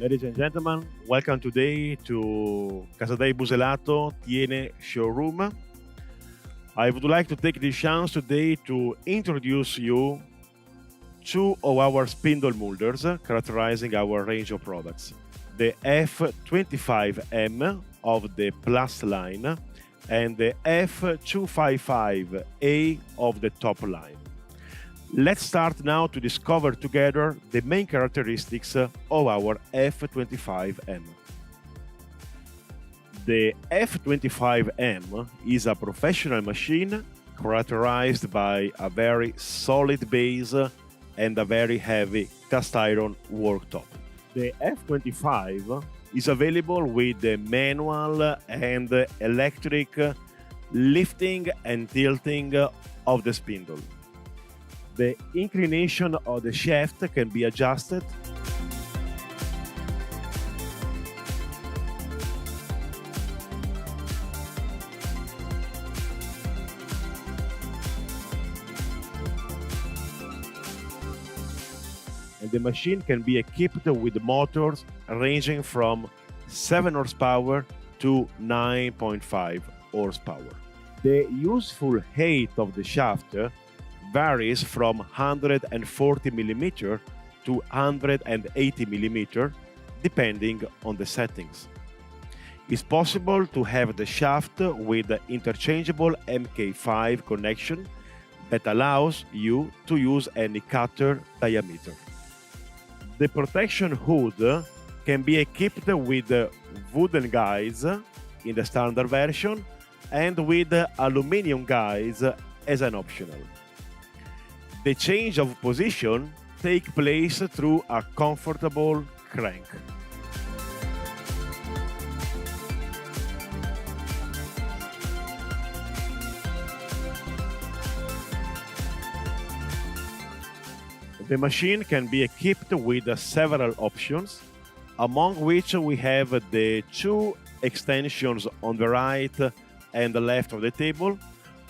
Ladies and gentlemen, welcome today to CASADEI Busellato Tiene Showroom. I would like to take this chance today to introduce you two of our spindle molders characterizing our range of products. The F25M of the Plus line and the F255A of the top line. Let's start now to discover together the main characteristics of our F25M. The F25M is a professional machine characterized by a very solid base and a very heavy cast iron worktop. The F25 is available with the manual and electric lifting and tilting of the spindle. The inclination of the shaft can be adjusted. And the machine can be equipped with motors ranging from 7 horsepower to 9.5 horsepower. The useful height of the shaft varies from 140 mm to 180 mm, depending on the settings. It's possible to have the shaft with interchangeable MK5 connection that allows you to use any cutter diameter. The protection hood can be equipped with wooden guides in the standard version and with aluminum guides as an optional. The change of position takes place through a comfortable crank. The machine can be equipped with several options, among which we have the two extensions on the right and the left of the table,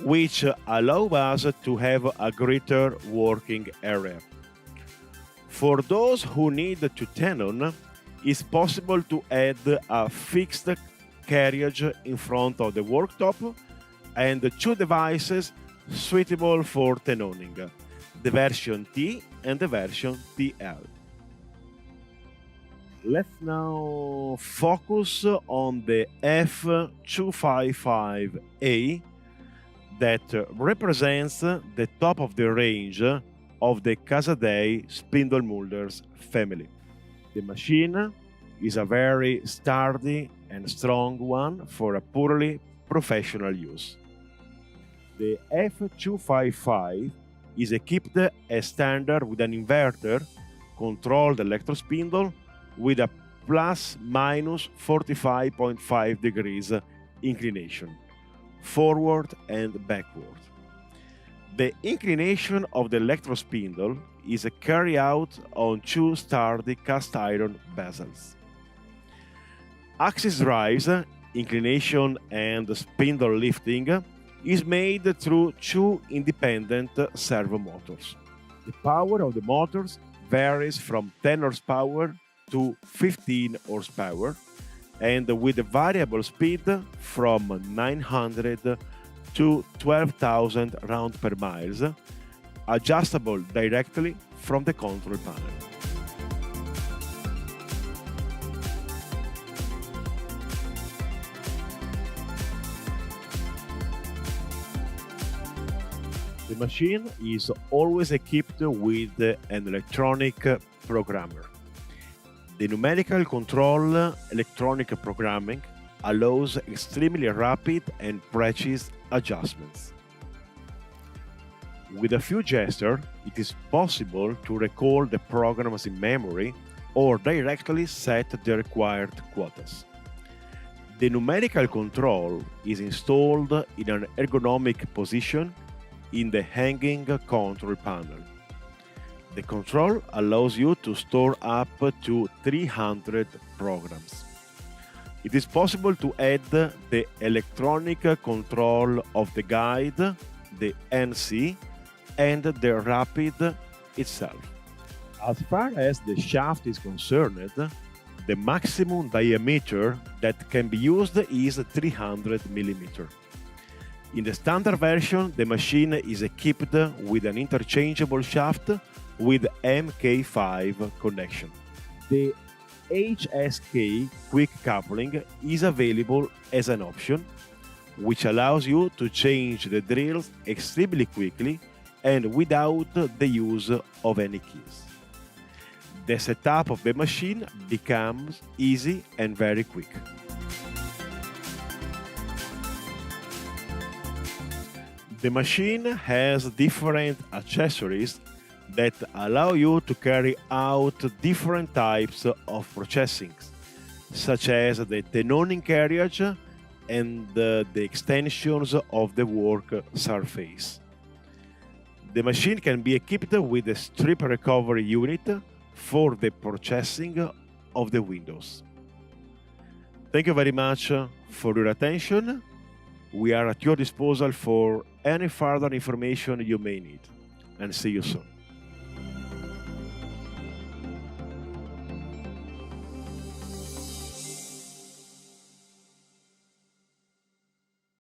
which allow us to have a greater working area. For those who need to tenon, it's possible to add a fixed carriage in front of the worktop and two devices suitable for tenoning, the version T and the version TL. Let's now focus on the F255A that represents the top of the range of the CASADEI spindle molders family. The machine is a very sturdy and strong one for a purely professional use. The F255 is equipped as standard with an inverter controlled electro spindle with a plus minus 45.5 degrees inclination, forward and backward. The inclination of the electro spindle is carried out on two sturdy cast iron bezels. Axis drives, inclination and spindle lifting is made through two independent servo motors. The power of the motors varies from 10 horsepower to 15 horsepower, and with a variable speed from 900 to 12,000 rounds per mile, adjustable directly from the control panel. The machine is always equipped with an electronic programmer. The numerical control electronic programming allows extremely rapid and precise adjustments. With a few gestures, it is possible to recall the programs in memory or directly set the required quotas. The numerical control is installed in an ergonomic position in the hanging control panel. The control allows you to store up to 300 programs. It is possible to add the electronic control of the guide, the NC, and the rapid itself. As far as the shaft is concerned, The maximum diameter that can be used is 300 mm. In the standard version, the machine is equipped with an interchangeable shaft with MK5 connection. The HSK quick coupling is available as an option, which allows you to change the drills extremely quickly and without the use of any keys. The setup of the machine becomes easy and very quick. The machine has different accessories that allow you to carry out different types of processing, such as the tenoning carriage and the extensions of the work surface. The machine can be equipped with a strip recovery unit for the processing of the windows. Thank you very much for your attention. We are at your disposal for any further information you may need, and see you soon.